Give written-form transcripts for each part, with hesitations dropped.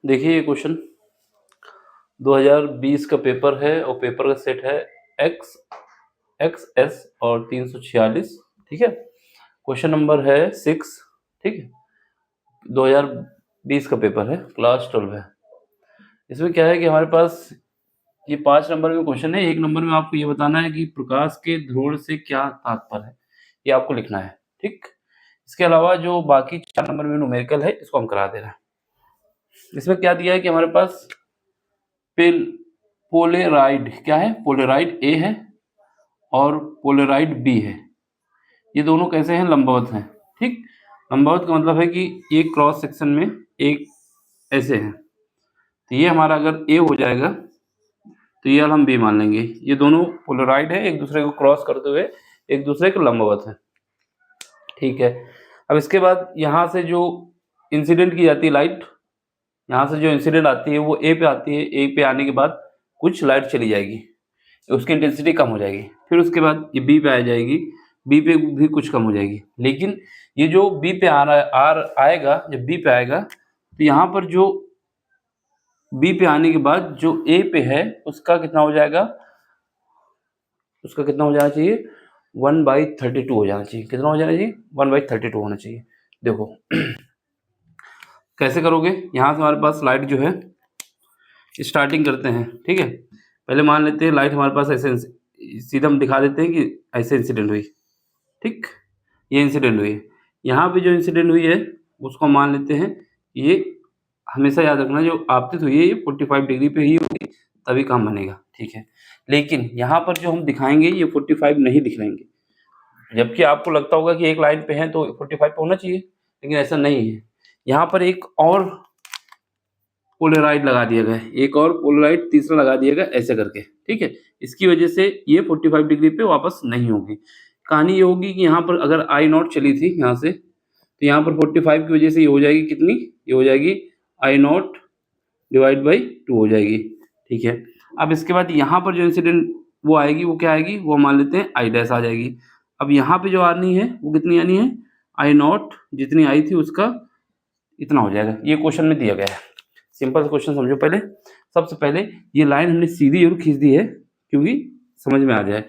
देखिए ये क्वेश्चन 2020 का पेपर है और पेपर का सेट है एक्स एक्स और 346। ठीक है, क्वेश्चन नंबर है 6। ठीक है, 2020 का पेपर है, क्लास 12 है। इसमें क्या है कि हमारे पास ये 5 नंबर में क्वेश्चन है। 1 नंबर में आपको ये बताना है कि प्रकाश के ध्रुवण से क्या तात्पर्य है, ये आपको लिखना है। ठीक, इसके अलावा जो बाकी 4 नंबर में न्यूमेरिकल है, इसको हम करा दे रहे हैं। इसमें क्या दिया है कि हमारे पास पोलेराइड क्या है, पोलेराइड ए है और पोलेराइड बी है। ये दोनों कैसे हैं, लंबवत हैं। ठीक, लंबवत का मतलब है कि एक क्रॉस सेक्शन में एक ऐसे है, तो ये हमारा अगर ए हो जाएगा तो ये हम बी मान लेंगे। ये दोनों पोलराइड है, एक दूसरे को क्रॉस करते हुए एक दूसरे के लंबवत है। ठीक है, अब इसके बाद यहाँ से जो इंसिडेंट की जाती है लाइट, यहाँ से जो इंसिडेंट आती है वो ए पे आती है। ए पे आने के बाद कुछ लाइट चली जाएगी, उसकी इंटेंसिटी कम हो जाएगी। फिर उसके बाद ये बी पे आ जाएगी, बी पे भी कुछ कम हो जाएगी। लेकिन ये जो बी पे आ रहा है आएगा, जब बी पे आएगा तो यहाँ पर जो बी पे आने के बाद जो ए पे है उसका कितना हो जाएगा, उसका कितना हो जाना चाहिए, 1/32 हो जाना चाहिए। कितना हो जाना चाहिए, 1/32 होना चाहिए। देखो कैसे करोगे, यहाँ से हमारे पास लाइट जो है स्टार्टिंग करते हैं। ठीक है, पहले मान लेते हैं लाइट हमारे पास ऐसे सीधा हम दिखा देते हैं कि ऐसे इंसिडेंट हुई। ठीक, ये इंसिडेंट हुई है। यहाँ पे जो इंसिडेंट हुई है उसको मान लेते हैं, ये हमेशा याद रखना जो आपतित हुई है ये 45 डिग्री पे ही होगी, तभी काम बनेगा। ठीक है, लेकिन यहाँ पर जो हम दिखाएंगे ये 45 नहीं दिखाएंगे, जबकि आपको लगता होगा कि एक लाइन पे है तो 45 पे होना चाहिए, लेकिन ऐसा नहीं है। यहाँ पर एक और पोलराइड लगा दिया गया है, एक और पोलराइड तीसरा लगा दिया गया ऐसे करके। ठीक है, इसकी वजह से ये 45 डिग्री पे वापस नहीं होगी। कहानी ये होगी कि यहाँ पर अगर आई नॉट चली थी यहाँ से, तो यहाँ पर 45 की वजह से ये हो जाएगी कितनी, ये हो जाएगी आई नॉट डिवाइड बाई 2 हो जाएगी। ठीक है, अब इसके बाद यहाँ पर जो इंसिडेंट वो आएगी, वो क्या आएगी, वो मान लेते हैं आई डैश आ जाएगी। अब यहाँ पे जो आनी है वो कितनी आनी है, आई नॉट जितनी आई थी उसका इतना हो जाएगा। ये क्वेश्चन में दिया गया है, सिंपल क्वेश्चन समझो। पहले सबसे पहले ये लाइन हमने सीधी जरूर खींच दी है क्योंकि समझ में आ जाए।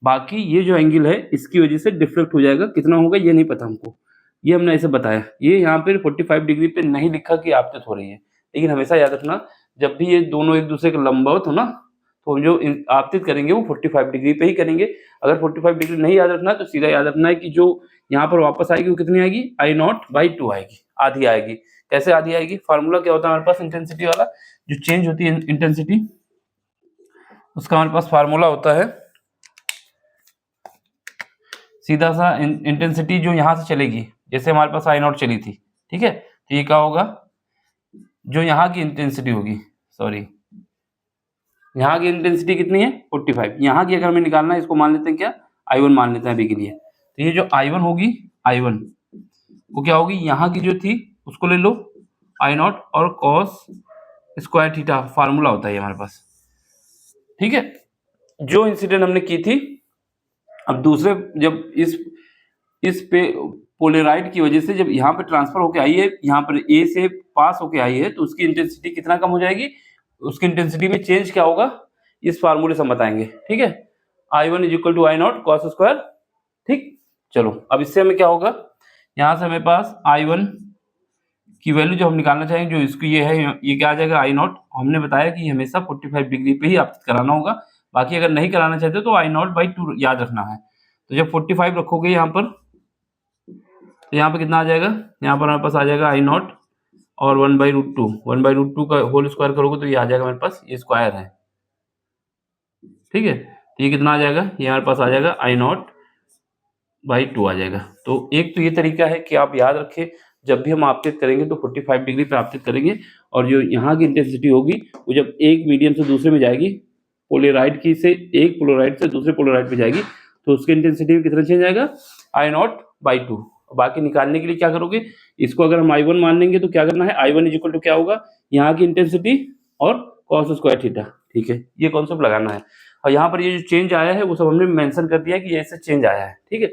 बाकी ये जो एंगल है इसकी वजह से डिफ्लेक्ट हो जाएगा, कितना होगा ये नहीं पता हमको, ये हमने ऐसे बताया। ये यहाँ पे 45 डिग्री पे नहीं लिखा कि आपतित हो रही है, लेकिन हमेशा याद रखना जब भी ये दोनों एक दूसरे के लंबवत हो ना, तो जो आपतित करेंगे वो 45 डिग्री पे ही करेंगे। अगर 45 डिग्री नहीं याद रखना तो सीधा याद रखना है कि जो यहाँ पर वापस आएगी वो कितनी आएगी, आई नॉट बाई 2 आएगी, आधी आएगी। कैसे आधी आएगी, फार्मूला क्या होता है हमारे पास इंटेंसिटी वाला, जो चेंज होती है इंटेंसिटी उसका हमारे पास फार्मूला होता है सीधा सा इंटेंसिटी जो यहाँ से चलेगी, जैसे हमारे पास आई नॉट चली थी। ठीक है, तो ये क्या होगा, जो यहाँ की इंटेंसिटी होगी, सॉरी यहाँ की इंटेंसिटी कितनी है 45, यहाँ की अगर हमें निकालना है इसको मान लेते हैं क्या, I1 मान लेते हैं अभी के लिए। तो ये जो I1 होगी, I1 वो क्या होगी, यहाँ की जो थी उसको ले लो आई नॉट और कॉस स्क्वायर थीटा फार्मूला होता है हमारे पास। ठीक है, जो इंसिडेंट हमने की थी, अब दूसरे जब इस पे पोलराइड की वजह से जब यहाँ पे ट्रांसफर होके आई है, यहाँ पर ए से पास होके आई है, तो उसकी इंटेंसिटी कितना कम हो जाएगी, उसकी इंटेंसिटी में चेंज क्या होगा इस फार्मूले से हम बताएंगे। ठीक है, I1 is equal to I not cos square. ठीक, चलो अब इससे हमें क्या होगा, यहाँ से हमें पास I1 की वैल्यू जो हम निकालना चाहेंगे, जो इसकी ये है, ये क्या आ जाएगा आई नॉट। हमने बताया कि हमेशा 45 डिग्री पे ही आपतित कराना होगा, बाकी अगर नहीं कराना चाहते तो आई नॉट बाई 2 याद रखना है। तो जब 45 रखोगे यहाँ पर, तो यहाँ पे कितना आ जाएगा, यहाँ पर हमारे पास आ जाएगा आई नॉट और 1/√2, 1/√2 का होल स्क्वायर करोगे तो ये आ जाएगा हमारे पास, ये स्क्वायर है। ठीक है, तो ये कितना आ जाएगा, ये हमारे पास आ जाएगा आई नॉट बाई 2 आ जाएगा। तो एक तो ये तरीका है कि आप याद रखें जब भी हम आपतित करेंगे तो 45 डिग्री पे आपतित करेंगे, और जो यहाँ की इंटेंसिटी होगी वो जब एक मीडियम से दूसरे में जाएगी, पोलराइड की से एक पोलराइड से दूसरे पोलराइड पे जाएगी, तो उसकी इंटेंसिटी में कितना चेंज आएगा, आई नॉट बाई 2। बाकी निकालने के लिए क्या करोगे, इसको अगर हम I1 मान लेंगे तो क्या करना है, I1 इज इक्वल टू क्या होगा, यहाँ की इंटेंसिटी और कॉस स्क्वायर थीटा। ठीक है, ये कॉन्सेप्ट लगाना है, और यहाँ पर ये जो चेंज आया है वो सब हमने मेंशन कर दिया है कि ऐसे चेंज आया है। ठीक है,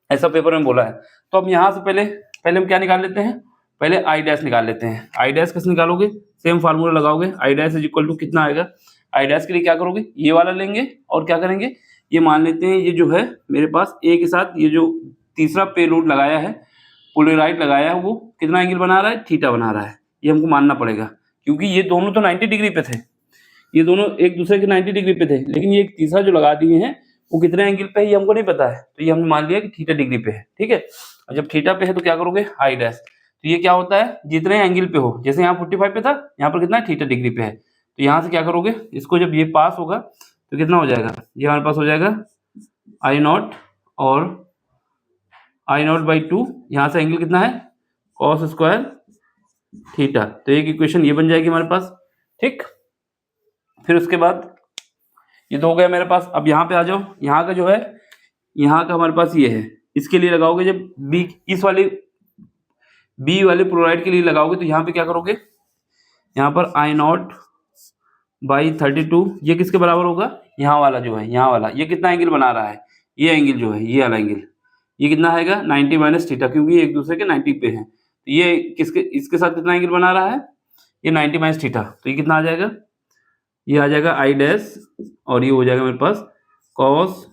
ऐसा पेपर में बोला है। तो अब यहाँ से पहले हम क्या निकाल लेते हैं, पहले आई डैश निकाल लेते हैं। आई डैश कैसे निकालोगे, सेम फार्मूला लगाओगे, I dash is equal to कितना आएगा, आई डैश के लिए क्या करोगे, ये वाला लेंगे और क्या करेंगे, ये मान लेते हैं ये जो है मेरे पास ए के साथ ये जो तीसरा पेलोड लगाया है, पोलराइड लगाया है, वो कितना एंगल बना रहा है, थीटा बना रहा है। ये हमको मानना पड़ेगा क्योंकि ये दोनों तो 90 डिग्री पे थे, ये दोनों एक दूसरे के 90 डिग्री पे थे, लेकिन ये तीसरा जो लगा दिए हैं वो कितने एंगल पे है ये हमको नहीं पता है, तो ये हमने मान लिया कि थीटा डिग्री पे है। ठीक है, और जब थीटा पे है तो क्या करोगे, आई डैश, तो ये क्या होता है, जितने एंगल पे हो, जैसे यहाँ 45 पे था, यहाँ पर कितना है, थीटा डिग्री पे है, तो यहाँ से क्या करोगे, इसको जब ये पास होगा तो कितना हो जाएगा, ये हमारे पास हो जाएगा आई नॉट और आई नॉट बाई 2, यहाँ से एंगल कितना है, कॉस स्क्वायर थीटा, तो एक इक्वेशन ये बन जाएगी हमारे पास। ठीक, फिर उसके बाद ये तो हो गया मेरे पास। अब यहाँ पे आ जाओ, यहाँ का जो है, यहाँ का हमारे पास ये है, इसके लिए लगाओगे जब बी, इस वाले बी वाले क्लोराइड के लिए लगाओगे तो यहाँ पे क्या करोगे, यहाँ पर आई नॉट बाई 32, ये किसके बराबर होगा, यहाँ वाला जो है, यहाँ वाला, ये कितना एंगल बना रहा है, ये एंगल जो है, ये वाला एंगल, ये कितना आएगा 90 माइनस थीटा, क्योंकि ये एक दूसरे के 90 पे है, तो ये किसके, इसके साथ कितना एंगल बना रहा है, ये 90 माइनस थीटा, तो ये कितना आ जाएगा, ये आ जाएगा आई डैश और ये हो जाएगा मेरे पास कॉस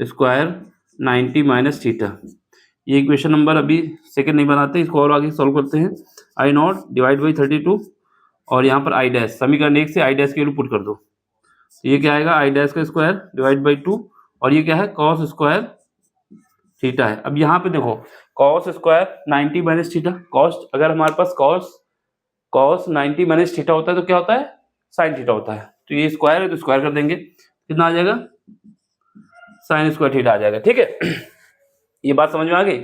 स्क्वायर 90 माइनस थीटा। ये इक्वेशन नंबर अभी सेकंड नहीं बनाते, इसको और आगे सॉल्व करते हैं। आई नॉट डिवाइड बाई 32 और यहाँ पर आई डैश, समीकरण 1 से आई डैश की वैल्यू पुट कर दो, तो ये क्या आएगा, आई डैश का स्क्वायर डिवाइड बाई 2 और ये क्या है, कॉस स्क्वायर थीटा है। अब यहाँ पे देखो cos square 90 minus theta, cos अगर हमारे पास कॉस 90 माइनस थीटा होता है तो क्या होता है, साइन थीटा होता है, तो ये स्क्वायर है तो स्क्वायर कर देंगे, कितना आ जाएगा, साइन स्क्वायर थीटा आ जाएगा। ठीक है, ये बात समझ में आ गई।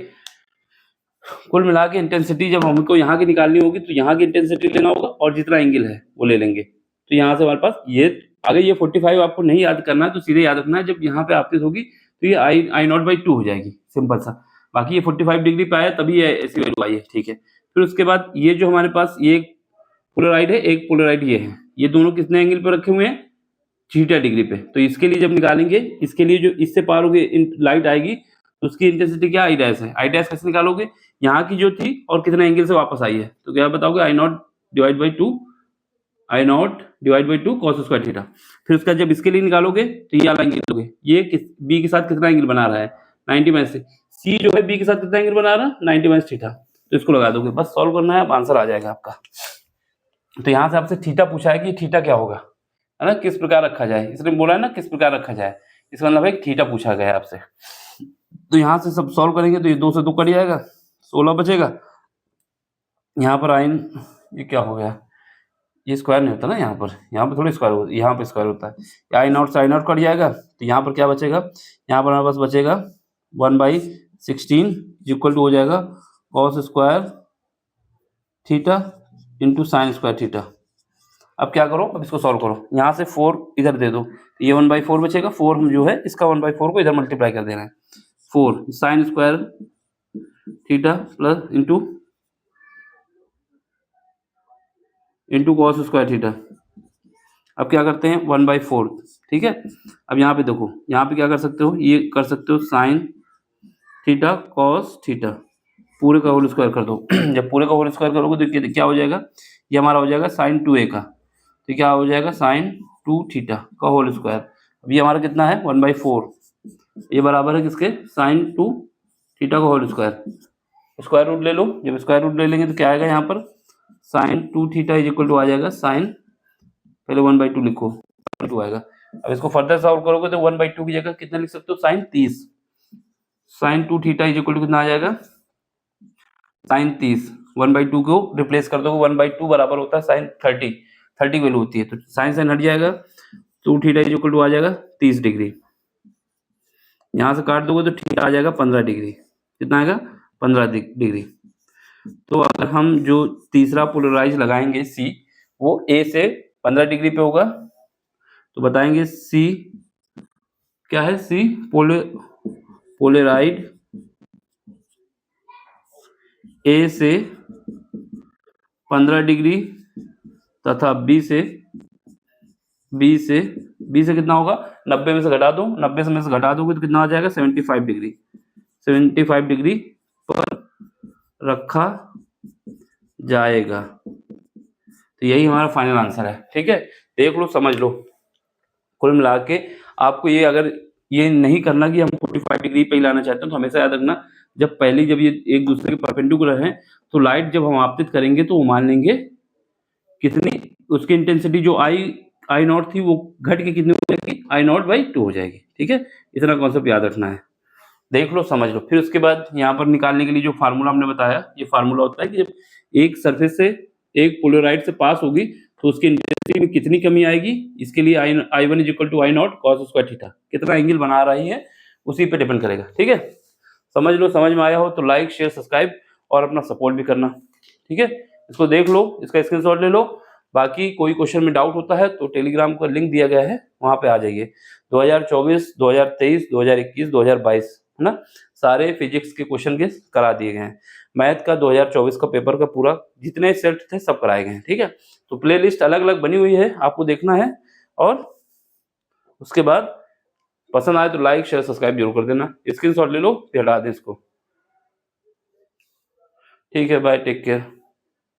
कुल मिला के इंटेंसिटी जब हमको यहाँ की निकालनी होगी तो यहाँ की इंटेंसिटी लेना होगा और जितना एंगल है वो ले लेंगे, तो यहाँ से हमारे पास ये, अगर ये 45 आपको नहीं याद करना है तो सीधे याद रखना है, जब यहाँ पे आपकी होगी तो ये आई नॉट बाई 2 हो जाएगी, सिंपल सा। बाकी ये 45 डिग्री पे आया तभी ऐसी वैल्यू आई है। ठीक है, फिर उसके बाद ये जो हमारे पास ये पोलराइड है, एक पोलराइड ये है, ये दोनों कितने एंगल पे रखे हुए हैं, थीटा डिग्री पे, तो इसके लिए जब निकालेंगे, इसके लिए जो इससे पार होगी लाइट आएगी तो उसकी इंटेंसिटी क्या, आई डैश है। आई डैश कैसे निकालोगे, यहाँ की जो थी और कितने एंगल से वापस आई है, तो क्या बताओगे, I not divide by 2, I not divide by 2 cos square theta. फिर उसका जब इसके लिए निकालोगे तो ये वाला एंगल लोगे, ये बी के साथ कितना एंगल बना रहा है, 90 माइनस से, सी जो है बी के साथ कितना एंगल बना रहा है, 90 माइनस थीटा, तो इसको लगा दोगे, बस सॉल्व करना है, अब आंसर आ जाएगा आपका। तो यहाँ से आपसे थीटा पूछा है कि थीटा क्या होगा, है ना, किस प्रकार रखा जाए, इसने बोला है ना किस प्रकार रखा जाए, इसका मतलब है थीटा पूछा गया है आपसे। तो यहाँ से सब सॉल्व करेंगे तो ये 2 से 2 कट जाएगा, 16 बचेगा। यहाँ पर आइन, ये क्या हो गया, ये स्क्वायर नहीं होता ना, यहाँ पर थोड़ी स्क्वायर होता है, यहाँ पर स्क्वायर होता है, आई नॉट से आई नॉट कट जाएगा, तो यहाँ पर क्या बचेगा, यहाँ पर हमारे पास बचेगा 1/16 इक्वल टू हो जाएगा cos square theta into sine square theta. अब क्या करो, अब इसको सॉल्व करो, यहाँ से 4 इधर दे दो, तो ये 1/4 बचेगा, 4 हम जो है इसका 1/4 को इधर मल्टीप्लाई कर देना है, 4 sine square theta plus into cos square theta. अब क्या करते हैं 1/4, ठीक है। अब यहाँ पे देखो, यहाँ पे क्या कर सकते हो, ये कर सकते हो साइन थीटा कॉस थीटा, पूरे का होल स्क्वायर कर दो। जब पूरे का होल स्क्वायर करोगे तो क्या हो जाएगा, ये हमारा हो जाएगा साइन 2a का, तो क्या हो जाएगा साइन 2 थीटा का होल स्क्वायर। अब ये हमारा कितना है 1/4, ये बराबर है किसके, साइन 2 थीटा का होल स्क्वायर। स्क्वायर रूट ले लो, जब स्क्वायर रूट ले लेंगे तो क्या आएगा, यहाँ पर sine 2 theta is equal to आ जाएगा साइन, पहले 1/2 लिखो, 2 आएगा। अब इसको फर्दर सॉल्व करोगे तो 1/2 की जगह कितना लिख सकते हो, sine 30, sine 2 theta is equal to कितना आ जाएगा, साइन 30, 1/2 को रिप्लेस कर दोगे, 1/2 बराबर होता है साइन 30 वैल्यू होती है, तो साइन साइन हट जाएगा, 2 थीटा इज इक्वल टू आ जाएगा 30 डिग्री। यहाँ से काट दोगे तो थीटा आ जाएगा 15 डिग्री, कितना आएगा 15 डिग्री। तो अगर हम जो तीसरा पोलराइज लगाएंगे सी, वो ए से 15 डिग्री पे होगा, तो बताएंगे सी क्या है, सी पोलराइड ए से 15 डिग्री तथा बी से कितना होगा, 90 में से घटा दो, 90 में से घटा दोगे तो कितना आ जाएगा 75 डिग्री, 75 डिग्री पर रखा जाएगा। तो यही हमारा फाइनल आंसर है। ठीक है, देख लो, समझ लो। कुल मिला के आपको ये, अगर ये नहीं करना कि हम 45 डिग्री पे ही लाना चाहते हैं, तो हमेशा याद रखना, जब ये एक दूसरे के परपेंडिकुलर हैं, तो लाइट जब हम आपतित करेंगे तो वो मान लेंगे कितनी, उसकी इंटेंसिटी जो आई नॉट थी वो घट के कितनी हो जाएगी, आई नॉट बाई 2 हो जाएगी। ठीक है, इतना कॉन्सेप्ट याद रखना है। देख लो, समझ लो। फिर उसके बाद यहाँ पर निकालने के लिए जो फार्मूला हमने बताया, ये फार्मूला होता है कि जब एक सरफेस से एक पोलराइड से पास होगी तो उसकी इंटेंसिटी में कितनी कमी आएगी, इसके लिए I1 is equal to I not cos square theta, कितना एंगल बना रही है उसी पे डिपेंड करेगा। ठीक है, समझ लो। समझ में आया हो तो लाइक शेयर सब्सक्राइब और अपना सपोर्ट भी करना। ठीक है, इसको देख लो, इसका स्क्रीनशॉट ले लो। बाकी कोई क्वेश्चन में डाउट होता है तो टेलीग्राम का लिंक दिया गया है, वहां पे आ जाइए। 2024, 2023, 2021, 2022 है ना, सारे फिजिक्स के क्वेश्चन के करा दिए गए हैं। मैथ का 2024 का पेपर का पूरा जितने सेट थे सब कराए गए हैं। ठीक है, तो प्लेलिस्ट अलग अलग बनी हुई है, आपको देखना है। और उसके बाद पसंद आए तो लाइक शेयर सब्सक्राइब जरूर कर देना। स्क्रीनशॉट ले लो, फिर हटा दें इसको। ठीक है, बाय, टेक केयर।